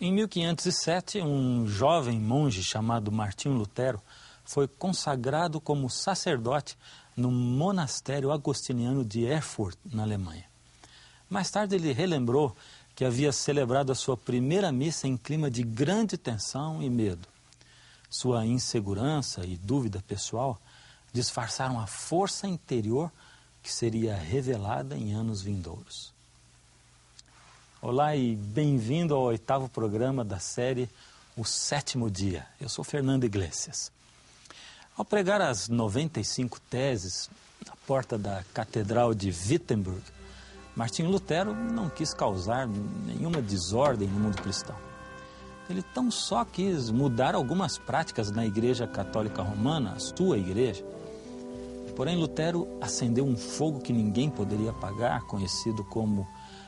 Em 1507, um jovem monge chamado Martinho Lutero foi consagrado como sacerdote no monastério agostiniano de Erfurt, na Alemanha. Mais tarde ele relembrou que havia celebrado a sua primeira missa em clima de grande tensão e medo. Sua insegurança e dúvida pessoal disfarçaram a força interior que seria revelada em anos vindouros. Olá e bem-vindo ao 8º programa da série O Sétimo Dia. Eu sou Fernando Iglesias. Ao pregar as 95 teses na porta da Catedral de Wittenberg, Martinho Lutero não quis causar nenhuma desordem no mundo cristão. Ele tão só quis mudar algumas práticas na Igreja Católica Romana, a sua igreja. Porém, Lutero acendeu um fogo que ninguém poderia apagar, conhecido como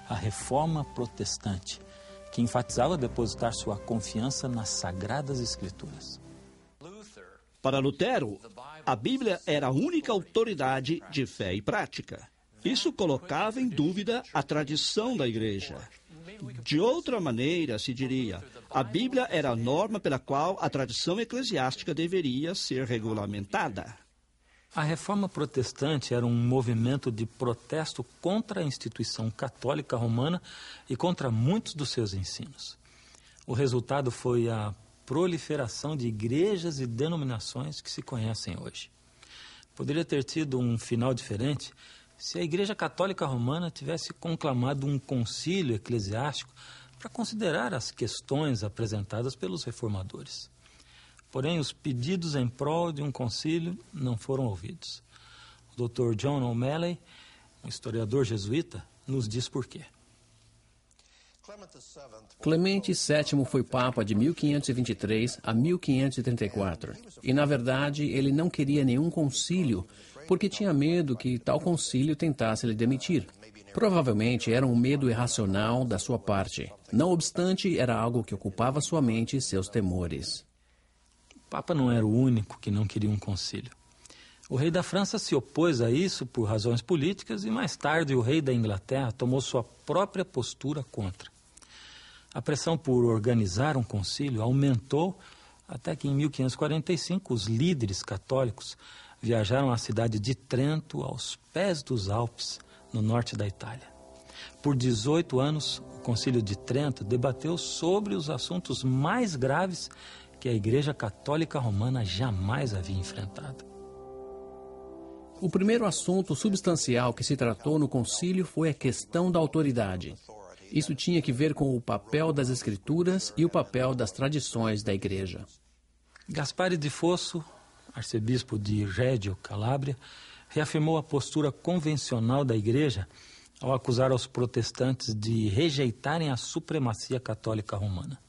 a Reforma Protestante, que enfatizava depositar sua confiança nas Sagradas Escrituras. Para Lutero, a Bíblia era a única autoridade de fé e prática. Isso colocava em dúvida a tradição da igreja. De outra maneira, se diria, a Bíblia era a norma pela qual a tradição eclesiástica deveria ser regulamentada. A Reforma Protestante era um movimento de protesto contra a instituição católica romana e contra muitos dos seus ensinos. O resultado foi a proliferação de igrejas e denominações que se conhecem hoje. Poderia ter tido um final diferente se a Igreja Católica Romana tivesse conclamado um concílio eclesiástico para considerar as questões apresentadas pelos reformadores. Porém, os pedidos em prol de um concílio não foram ouvidos. O Dr. John O'Malley, um historiador jesuíta, nos diz por quê. Clemente VII foi Papa de 1523 a 1534. E, na verdade, ele não queria nenhum concílio, porque tinha medo que tal concílio tentasse lhe demitir. Provavelmente era um medo irracional da sua parte. Não obstante, era algo que ocupava sua mente e seus temores. O Papa não era o único que não queria um concílio. O rei da França se opôs a isso por razões políticas e mais tarde o rei da Inglaterra tomou sua própria postura contra. A pressão por organizar um concílio aumentou até que em 1545 os líderes católicos viajaram à cidade de Trento, aos pés dos Alpes, no norte da Itália. Por 18 anos, o Concílio de Trento debateu sobre os assuntos mais graves que a Igreja Católica Romana jamais havia enfrentado. O primeiro assunto substancial que se tratou no concílio foi a questão da autoridade. Isso tinha que ver com o papel das Escrituras e o papel das tradições da Igreja. Gaspare di Fosso, arcebispo de Reggio Calabria, reafirmou a postura convencional da Igreja ao acusar os protestantes de rejeitarem a supremacia católica romana.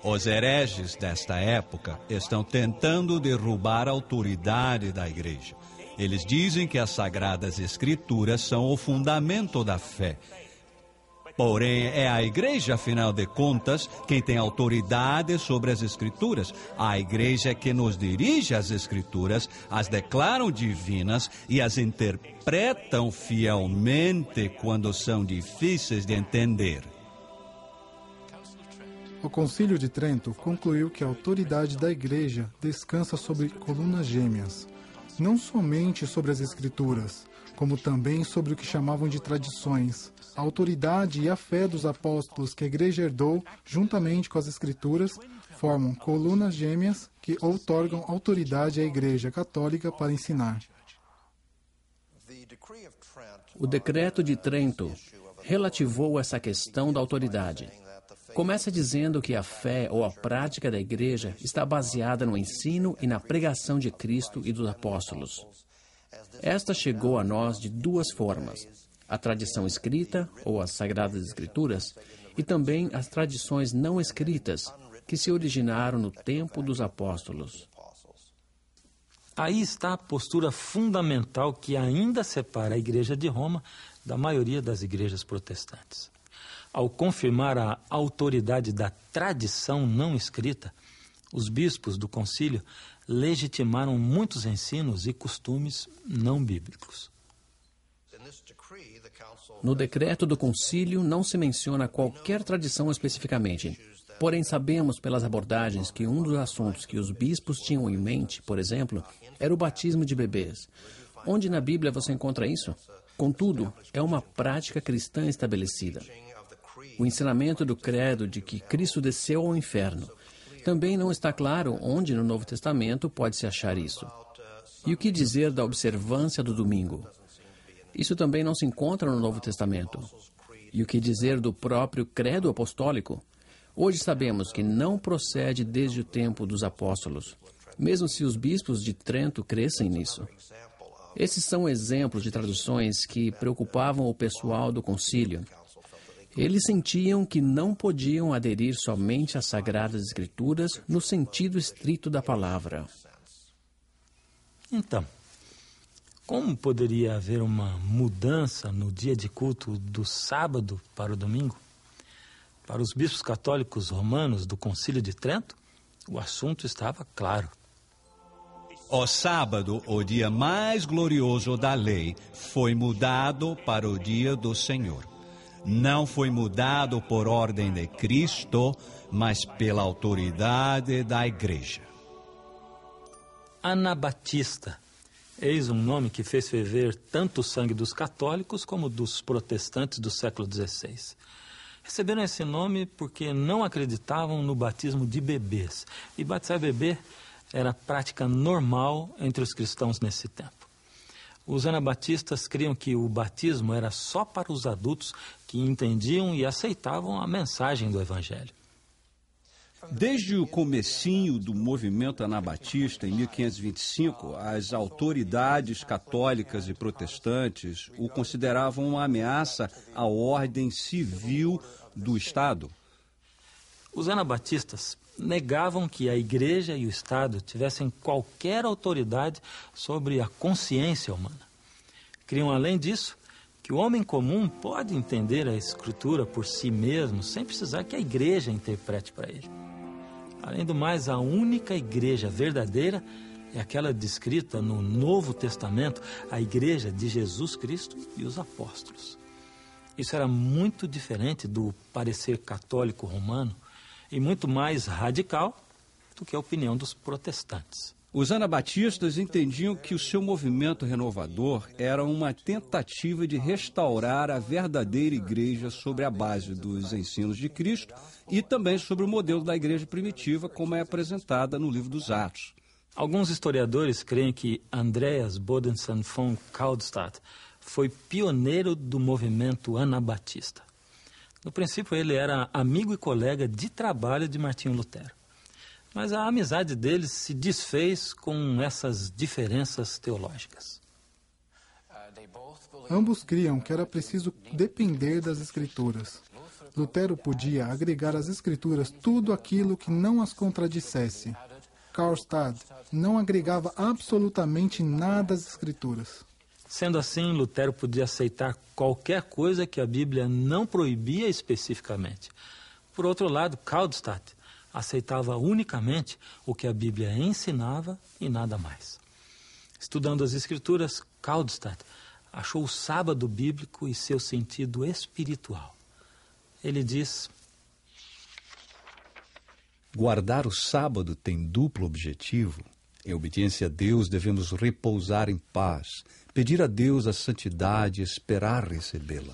Os hereges desta época estão tentando derrubar a autoridade da Igreja. Eles dizem que as Sagradas Escrituras são o fundamento da fé. Porém, é a Igreja, afinal de contas, quem tem autoridade sobre as Escrituras. A Igreja é que nos dirige às Escrituras, as declaram divinas e as interpretam fielmente quando são difíceis de entender. O Concílio de Trento concluiu que a autoridade da Igreja descansa sobre colunas gêmeas, não somente sobre as Escrituras, como também sobre o que chamavam de tradições, a autoridade e a fé dos apóstolos que a Igreja herdou, juntamente com as Escrituras, formam colunas gêmeas que outorgam autoridade à Igreja Católica para ensinar. O Decreto de Trento relativou essa questão da autoridade. Começa dizendo que a fé ou a prática da Igreja está baseada no ensino e na pregação de Cristo e dos apóstolos. Esta chegou a nós de duas formas: a tradição escrita, ou as Sagradas Escrituras, e também as tradições não escritas, que se originaram no tempo dos apóstolos. Aí está a postura fundamental que ainda separa a Igreja de Roma da maioria das igrejas protestantes. Ao confirmar a autoridade da tradição não escrita, os bispos do concílio legitimaram muitos ensinos e costumes não bíblicos. No decreto do concílio não se menciona qualquer tradição especificamente. Porém, sabemos pelas abordagens que um dos assuntos que os bispos tinham em mente, por exemplo, era o batismo de bebês. Onde na Bíblia você encontra isso? Contudo, é uma prática cristã estabelecida. O ensinamento do credo de que Cristo desceu ao inferno. Também não está claro onde no Novo Testamento pode-se achar isso. E o que dizer da observância do domingo? Isso também não se encontra no Novo Testamento. E o que dizer do próprio credo apostólico? Hoje sabemos que não procede desde o tempo dos apóstolos, mesmo se os bispos de Trento crescem nisso. Esses são exemplos de traduções que preocupavam o pessoal do concílio. Eles sentiam que não podiam aderir somente às Sagradas Escrituras no sentido estrito da palavra. Então, como poderia haver uma mudança no dia de culto do sábado para o domingo? Para os bispos católicos romanos do Concílio de Trento, o assunto estava claro. O sábado, o dia mais glorioso da lei, foi mudado para o dia do Senhor. Não foi mudado por ordem de Cristo, mas pela autoridade da Igreja. Anabatista. Eis um nome que fez ferver tanto o sangue dos católicos como dos protestantes do século XVI. Receberam esse nome porque não acreditavam no batismo de bebês. E batizar bebê era prática normal entre os cristãos nesse tempo. Os anabatistas criam que o batismo era só para os adultos que entendiam e aceitavam a mensagem do Evangelho. Desde o comecinho do movimento anabatista, em 1525, as autoridades católicas e protestantes o consideravam uma ameaça à ordem civil do Estado. Os anabatistas negavam que a Igreja e o Estado tivessem qualquer autoridade sobre a consciência humana. Criam, além disso, que o homem comum pode entender a Escritura por si mesmo, sem precisar que a Igreja interprete para ele. Além do mais, a única Igreja verdadeira é aquela descrita no Novo Testamento, a Igreja de Jesus Cristo e os apóstolos. Isso era muito diferente do parecer católico romano e muito mais radical do que a opinião dos protestantes. Os anabatistas entendiam que o seu movimento renovador era uma tentativa de restaurar a verdadeira igreja sobre a base dos ensinos de Cristo e também sobre o modelo da igreja primitiva, como é apresentada no livro dos Atos. Alguns historiadores creem que Andreas Bodensson von Kaldstadt foi pioneiro do movimento anabatista. No princípio, ele era amigo e colega de trabalho de Martinho Lutero. Mas a amizade deles se desfez com essas diferenças teológicas. Ambos criam que era preciso depender das Escrituras. Lutero podia agregar às Escrituras tudo aquilo que não as contradissesse. Kaldstadt não agregava absolutamente nada às Escrituras. Sendo assim, Lutero podia aceitar qualquer coisa que a Bíblia não proibia especificamente. Por outro lado, Kaldstadt aceitava unicamente o que a Bíblia ensinava e nada mais. Estudando as Escrituras, Kaldstadt achou o sábado bíblico e seu sentido espiritual. Ele diz: guardar o sábado tem duplo objetivo. Em obediência a Deus, devemos repousar em paz, pedir a Deus a santidade e esperar recebê-la.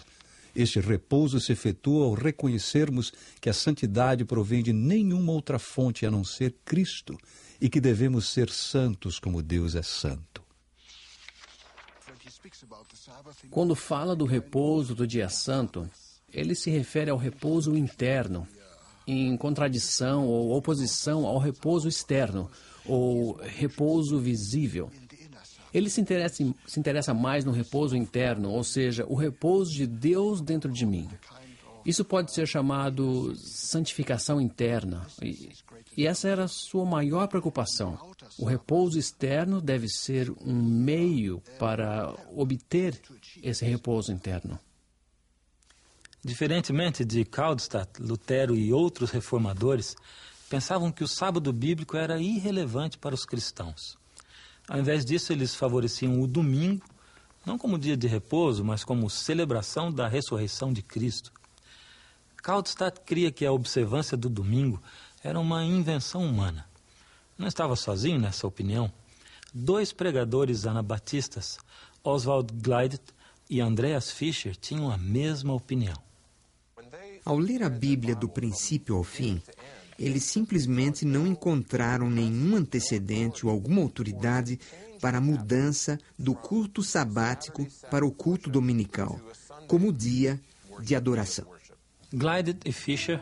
Este repouso se efetua ao reconhecermos que a santidade provém de nenhuma outra fonte a não ser Cristo e que devemos ser santos como Deus é santo. Quando fala do repouso do dia santo, ele se refere ao repouso interno, em contradição ou oposição ao repouso externo, ou repouso visível. Ele se interessa mais no repouso interno, ou seja, o repouso de Deus dentro de mim. Isso pode ser chamado santificação interna, e essa era a sua maior preocupação. O repouso externo deve ser um meio para obter esse repouso interno. Diferentemente de Kaldstadt, Lutero e outros reformadores, pensavam que o sábado bíblico era irrelevante para os cristãos. Ao invés disso, eles favoreciam o domingo não como dia de repouso, mas como celebração da ressurreição de Cristo. Kaltstadt cria que a observância do domingo era uma invenção humana. Não estava sozinho nessa opinião. 2 pregadores anabatistas, Oswald Gleidt e Andreas Fischer, tinham a mesma opinião. Ao ler a Bíblia do princípio ao fim, eles simplesmente não encontraram nenhum antecedente ou alguma autoridade para a mudança do culto sabático para o culto dominical, como dia de adoração. Gleidt e Fischer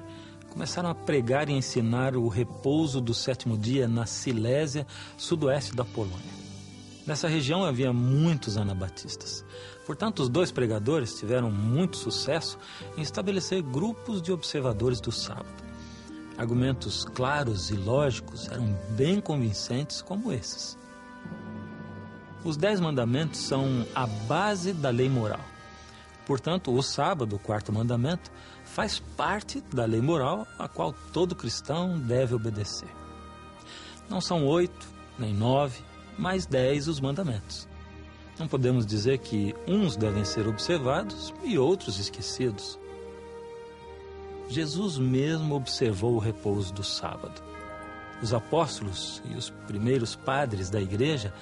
começaram a pregar e ensinar o repouso do 7º dia na Silésia, sudoeste da Polônia. Nessa região havia muitos anabatistas. Portanto, os 2 pregadores tiveram muito sucesso em estabelecer grupos de observadores do sábado. Argumentos claros e lógicos eram bem convincentes como esses. Os 10 mandamentos são a base da lei moral. Portanto, o sábado, o 4º mandamento, faz parte da lei moral a qual todo cristão deve obedecer. Não são 8, nem 9, mas 10 os mandamentos. Não podemos dizer que uns devem ser observados e outros esquecidos. Jesus mesmo observou o repouso do sábado. Os apóstolos e os primeiros padres da igreja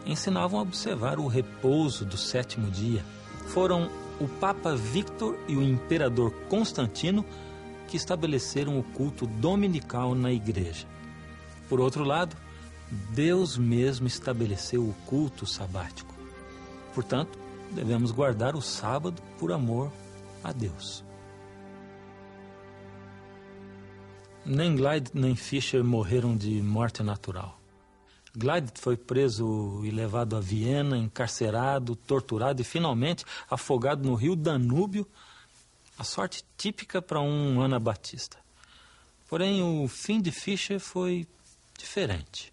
ensinavam a observar o repouso do 7º dia. Foram o Papa Victor e o Imperador Constantino que estabeleceram o culto dominical na igreja. Por outro lado, Deus mesmo estabeleceu o culto sabático. Portanto, devemos guardar o sábado por amor a Deus. Nem Gleidt nem Fischer morreram de morte natural. Gleidt foi preso e levado a Viena, encarcerado, torturado e finalmente afogado no rio Danúbio, a sorte típica para um anabatista. Porém, o fim de Fischer foi diferente.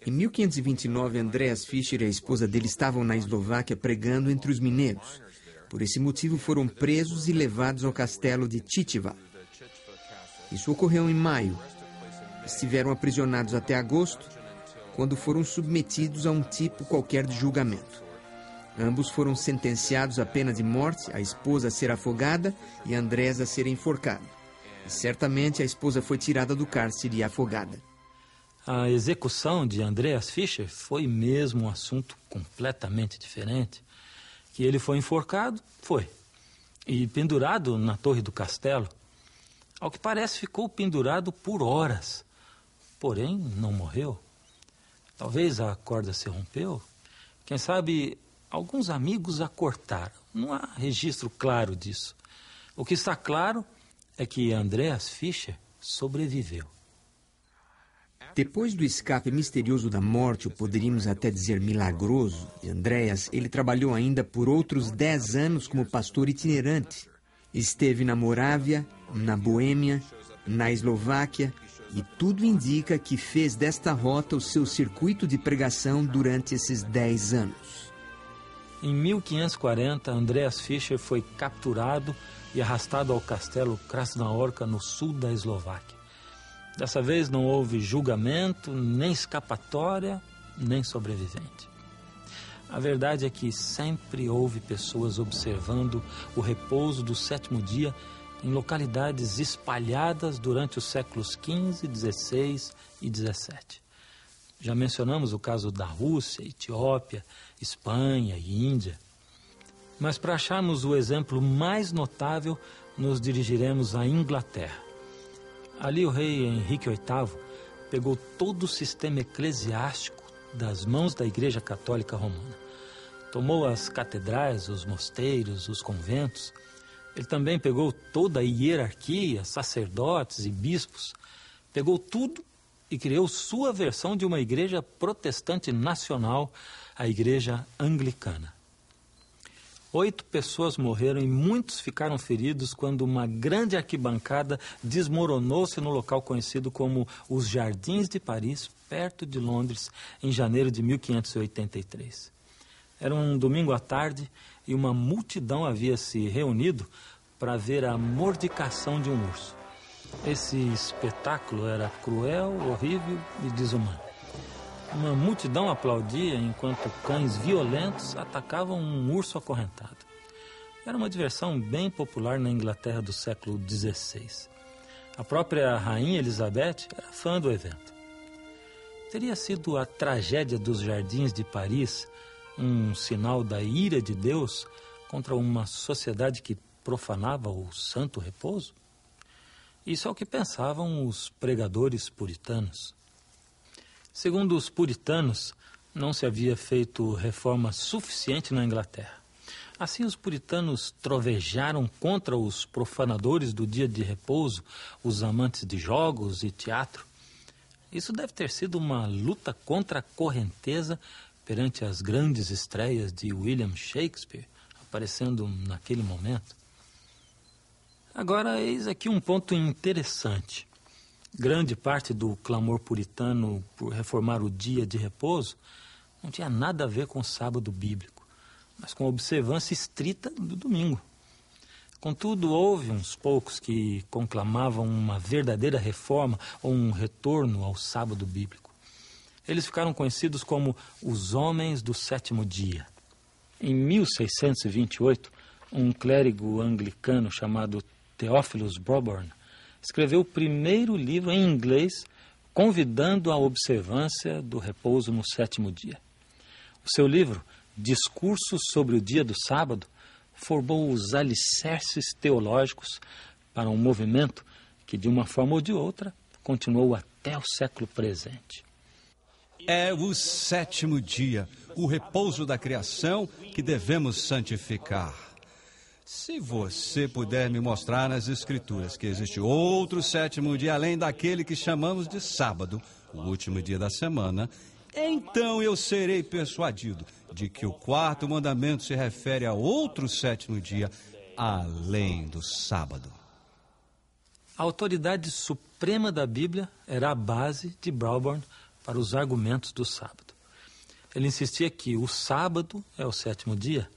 Em 1529, Andreas Fischer e a esposa dele estavam na Eslováquia pregando entre os mineiros. Por esse motivo, foram presos e levados ao castelo de Chicheva. Isso ocorreu em maio. Estiveram aprisionados até agosto, quando foram submetidos a um tipo qualquer de julgamento. Ambos foram sentenciados à pena de morte, a esposa a ser afogada e Andreas a ser enforcado. E certamente a esposa foi tirada do cárcere e afogada. A execução de Andreas Fischer foi mesmo um assunto completamente diferente. Que ele foi enforcado, foi. E pendurado na torre do castelo. Ao que parece, ficou pendurado por horas. Porém, não morreu. Talvez a corda se rompeu. Quem sabe, alguns amigos a cortaram. Não há registro claro disso. O que está claro é que Andreas Fischer sobreviveu. Depois do escape misterioso da morte, ou poderíamos até dizer milagroso, de Andreas, ele trabalhou ainda por outros 10 anos como pastor itinerante. Esteve na Morávia, na Boêmia, na Eslováquia, e tudo indica que fez desta rota o seu circuito de pregação durante esses 10 anos. Em 1540, Andreas Fischer foi capturado e arrastado ao castelo Krasnaorka, no sul da Eslováquia. Dessa vez não houve julgamento, nem escapatória, nem sobrevivente. A verdade é que sempre houve pessoas observando o repouso do 7º dia em localidades espalhadas durante os séculos XV, XVI e XVII. Já mencionamos o caso da Rússia, Etiópia, Espanha e Índia. Mas para acharmos o exemplo mais notável, nos dirigiremos à Inglaterra. Ali o rei Henrique VIII pegou todo o sistema eclesiástico das mãos da Igreja Católica Romana. Tomou as catedrais, os mosteiros, os conventos. Ele também pegou toda a hierarquia, sacerdotes e bispos. Pegou tudo e criou sua versão de uma igreja protestante nacional, a Igreja Anglicana. 8 pessoas morreram e muitos ficaram feridos quando uma grande arquibancada desmoronou-se no local conhecido como os Jardins de Paris, perto de Londres, em janeiro de 1583. Era um domingo à tarde e uma multidão havia se reunido para ver a mordicação de um urso. Esse espetáculo era cruel, horrível e desumano. Uma multidão aplaudia enquanto cães violentos atacavam um urso acorrentado. Era uma diversão bem popular na Inglaterra do século XVI. A própria Rainha Elizabeth era fã do evento. Teria sido a tragédia dos jardins de Paris um sinal da ira de Deus contra uma sociedade que profanava o santo repouso? Isso é o que pensavam os pregadores puritanos. Segundo os puritanos, não se havia feito reforma suficiente na Inglaterra. Assim, os puritanos trovejaram contra os profanadores do dia de repouso, os amantes de jogos e teatro. Isso deve ter sido uma luta contra a correnteza perante as grandes estreias de William Shakespeare, aparecendo naquele momento. Agora, eis aqui um ponto interessante. Grande parte do clamor puritano por reformar o dia de repouso não tinha nada a ver com o sábado bíblico, mas com a observância estrita do domingo. Contudo, houve uns poucos que conclamavam uma verdadeira reforma ou um retorno ao sábado bíblico. Eles ficaram conhecidos como os Homens do Sétimo Dia. Em 1628, um clérigo anglicano chamado Theophilus Broborn escreveu o primeiro livro em inglês convidando à observância do repouso no sétimo dia. O seu livro, Discursos sobre o Dia do Sábado, formou os alicerces teológicos para um movimento que, de uma forma ou de outra, continuou até o século presente. É o sétimo dia, o repouso da criação que devemos santificar. Se você puder me mostrar nas Escrituras que existe outro sétimo dia além daquele que chamamos de sábado, o último dia da semana, então eu serei persuadido de que o quarto mandamento se refere a outro sétimo dia além do sábado. A autoridade suprema da Bíblia era a base de Broborn para os argumentos do sábado. Ele insistia que o sábado é o sétimo dia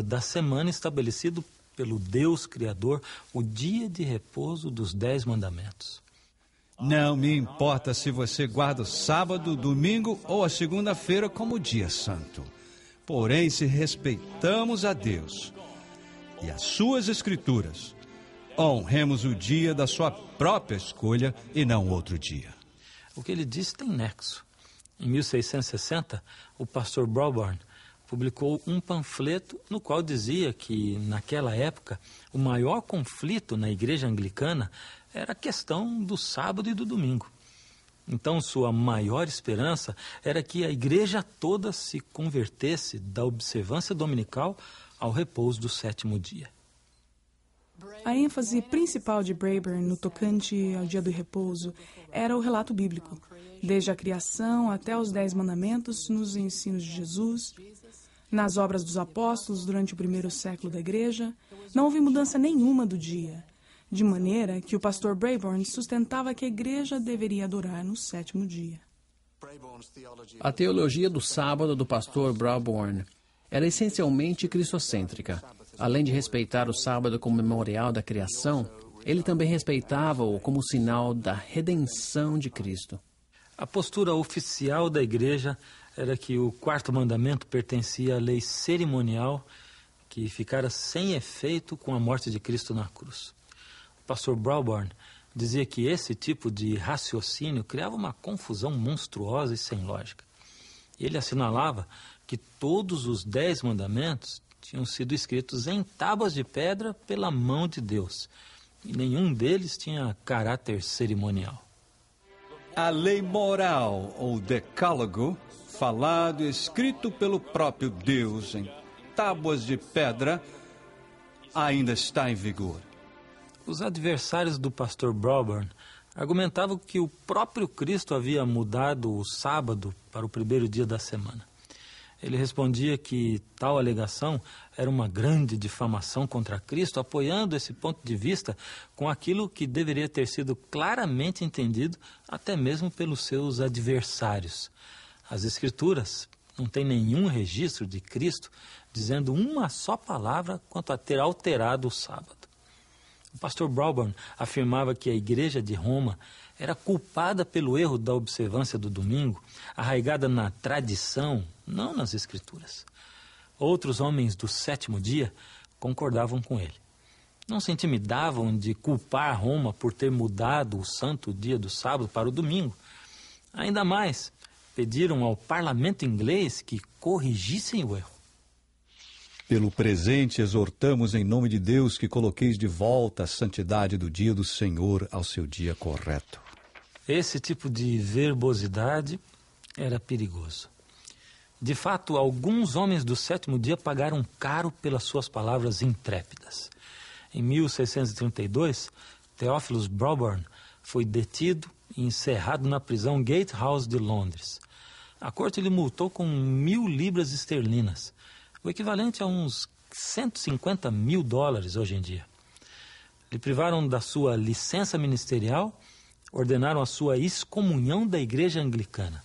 da semana estabelecido pelo Deus Criador, o dia de repouso dos 10 mandamentos. Não me importa se você guarda o sábado, domingo ou a segunda-feira como dia santo. Porém, se respeitamos a Deus e as suas Escrituras, honremos o dia da sua própria escolha e não outro dia. O que ele disse tem nexo. Em 1660, o pastor Broborn publicou um panfleto no qual dizia que, naquela época, o maior conflito na igreja anglicana era a questão do sábado e do domingo. Então, sua maior esperança era que a igreja toda se convertesse da observância dominical ao repouso do sétimo dia. A ênfase principal de Broborn no tocante ao dia do repouso era o relato bíblico, desde a criação até os 10 mandamentos nos ensinos de Jesus. Nas obras dos apóstolos durante o primeiro século da igreja, não houve mudança nenhuma do dia, de maneira que o pastor Broborn sustentava que a igreja deveria adorar no sétimo dia. A teologia do sábado do pastor Broborn era essencialmente cristocêntrica. Além de respeitar o sábado como memorial da criação, ele também respeitava-o como sinal da redenção de Cristo. A postura oficial da igreja era que o quarto mandamento pertencia à lei cerimonial que ficara sem efeito com a morte de Cristo na cruz. O pastor Broborn dizia que esse tipo de raciocínio criava uma confusão monstruosa e sem lógica. Ele assinalava que todos os 10 mandamentos tinham sido escritos em tábuas de pedra pela mão de Deus, e nenhum deles tinha caráter cerimonial. A lei moral, ou decálogo, falado e escrito pelo próprio Deus em tábuas de pedra, ainda está em vigor. Os adversários do pastor Broborn argumentavam que o próprio Cristo havia mudado o sábado para o primeiro dia da semana. Ele respondia que tal alegação era uma grande difamação contra Cristo, apoiando esse ponto de vista com aquilo que deveria ter sido claramente entendido até mesmo pelos seus adversários. As Escrituras não têm nenhum registro de Cristo dizendo uma só palavra quanto a ter alterado o sábado. O pastor Brauburn afirmava que a Igreja de Roma era culpada pelo erro da observância do domingo, arraigada na tradição, não nas Escrituras. Outros homens do sétimo dia concordavam com ele. Não se intimidavam de culpar Roma por ter mudado o santo dia do sábado para o domingo. Ainda mais, pediram ao parlamento inglês que corrigissem o erro. Pelo presente, exortamos em nome de Deus que coloqueis de volta a santidade do dia do Senhor ao seu dia correto. Esse tipo de verbosidade era perigoso. De fato, alguns homens do sétimo dia pagaram caro pelas suas palavras intrépidas. Em 1632, Theophilus Brauburn foi detido e encerrado na prisão Gatehouse de Londres. A corte lhe multou com 1.000 libras esterlinas, o equivalente a uns 150 mil dólares hoje em dia. Lhe privaram da sua licença ministerial, ordenaram a sua excomunhão da igreja anglicana.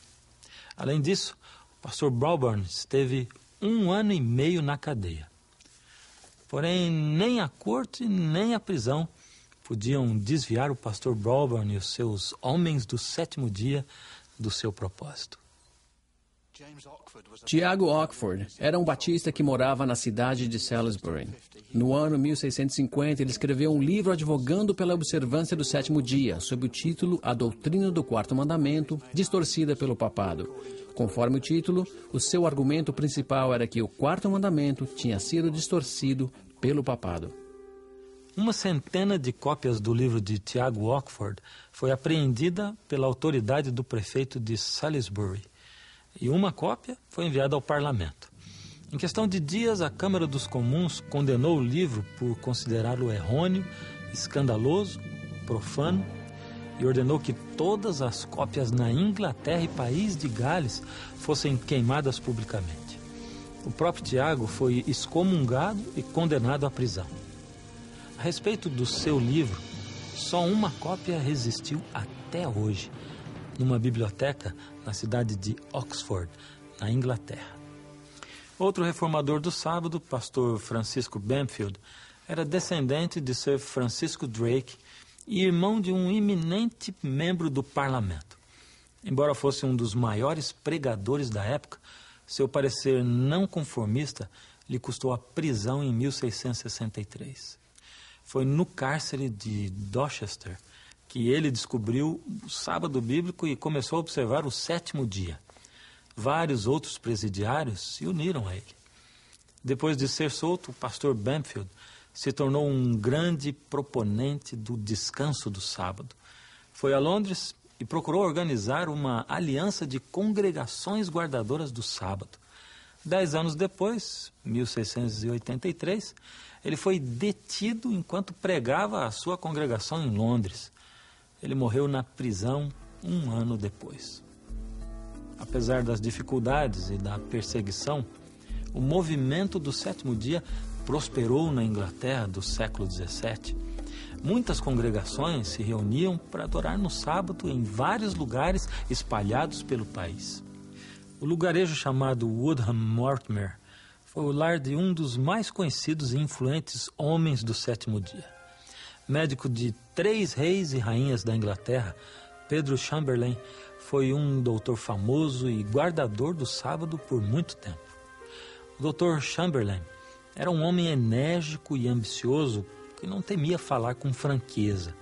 Além disso, o pastor Brauburn esteve 1 ano e meio na cadeia. Porém, nem a corte nem a prisão podiam desviar o pastor Brauburn e os seus homens do sétimo dia do seu propósito. Tiago Ockford era um batista que morava na cidade de Salisbury. No ano 1650, ele escreveu um livro advogando pela observância do sétimo dia, sob o título A Doutrina do Quarto Mandamento, distorcida pelo papado. Conforme o título, o seu argumento principal era que o quarto mandamento tinha sido distorcido pelo papado. Uma centena de cópias do livro de Tiago Ockford foi apreendida pela autoridade do prefeito de Salisbury, e uma cópia foi enviada ao parlamento. Em questão de dias, a Câmara dos Comuns condenou o livro por considerá-lo errôneo, escandaloso, profano, e ordenou que todas as cópias na Inglaterra e País de Gales fossem queimadas publicamente. O próprio Tiago foi excomungado e condenado à prisão. A respeito do seu livro, só uma cópia resistiu até hoje, numa biblioteca na cidade de Oxford, na Inglaterra. Outro reformador do sábado, pastor Francisco Bamfield, era descendente de Sir Francisco Drake e irmão de um eminente membro do parlamento. Embora fosse um dos maiores pregadores da época, seu parecer não conformista lhe custou a prisão em 1663. Foi no cárcere de Dorchester que ele descobriu o sábado bíblico e começou a observar o sétimo dia. Vários outros presidiários se uniram a ele. Depois de ser solto, o pastor Bamfield se tornou um grande proponente do descanso do sábado. Foi a Londres e procurou organizar uma aliança de congregações guardadoras do sábado. 10 anos depois, 1683, ele foi detido enquanto pregava a sua congregação em Londres. Ele morreu na prisão 1 ano depois. Apesar das dificuldades e da perseguição, o movimento do sétimo dia prosperou na Inglaterra do século XVII. Muitas congregações se reuniam para adorar no sábado em vários lugares espalhados pelo país. O lugarejo chamado Woodham Mortimer foi o lar de um dos mais conhecidos e influentes homens do sétimo dia. Médico de 3 reis e rainhas da Inglaterra, Pedro Chamberlain foi um doutor famoso e guardador do sábado por muito tempo. O doutor Chamberlain era um homem enérgico e ambicioso que não temia falar com franqueza.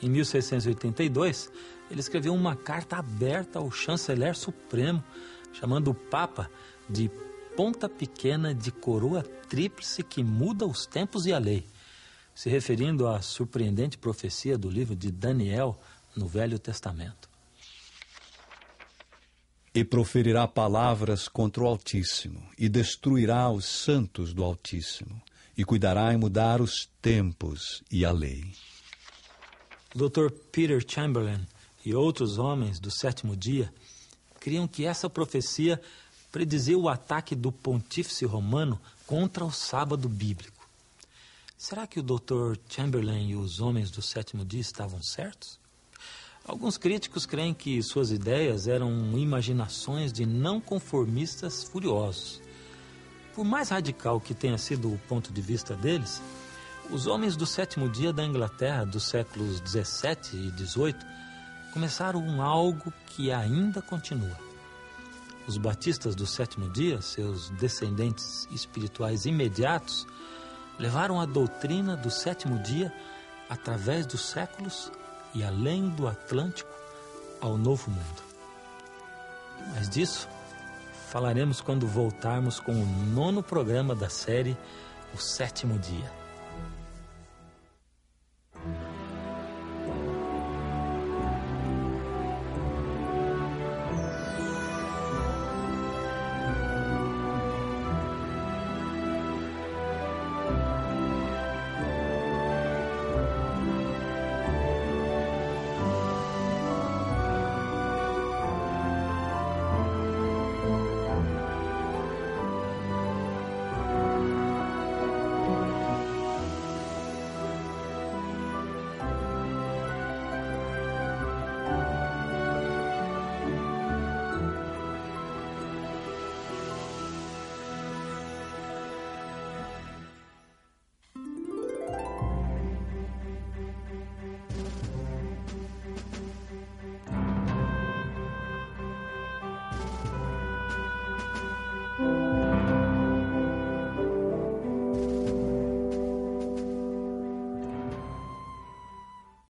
Em 1682, ele escreveu uma carta aberta ao chanceler supremo, chamando o Papa de ponta pequena de coroa tríplice que muda os tempos e a lei, se referindo à surpreendente profecia do livro de Daniel no Velho Testamento. E proferirá palavras contra o Altíssimo, e destruirá os santos do Altíssimo, e cuidará em mudar os tempos e a lei. O Dr. Peter Chamberlain e outros homens do sétimo dia criam que essa profecia predizia o ataque do pontífice romano contra o sábado bíblico. Será que o Dr. Chamberlain e os homens do sétimo dia estavam certos? Alguns críticos creem que suas ideias eram imaginações de não conformistas furiosos. Por mais radical que tenha sido o ponto de vista deles, Os homens do sétimo dia da Inglaterra dos séculos 17 e 18 começaram algo que ainda continua. Os batistas do sétimo dia, seus descendentes espirituais imediatos, levaram a doutrina do sétimo dia através dos séculos e além do Atlântico ao Novo Mundo. Mas disso falaremos quando voltarmos com o 9º programa da série O Sétimo Dia.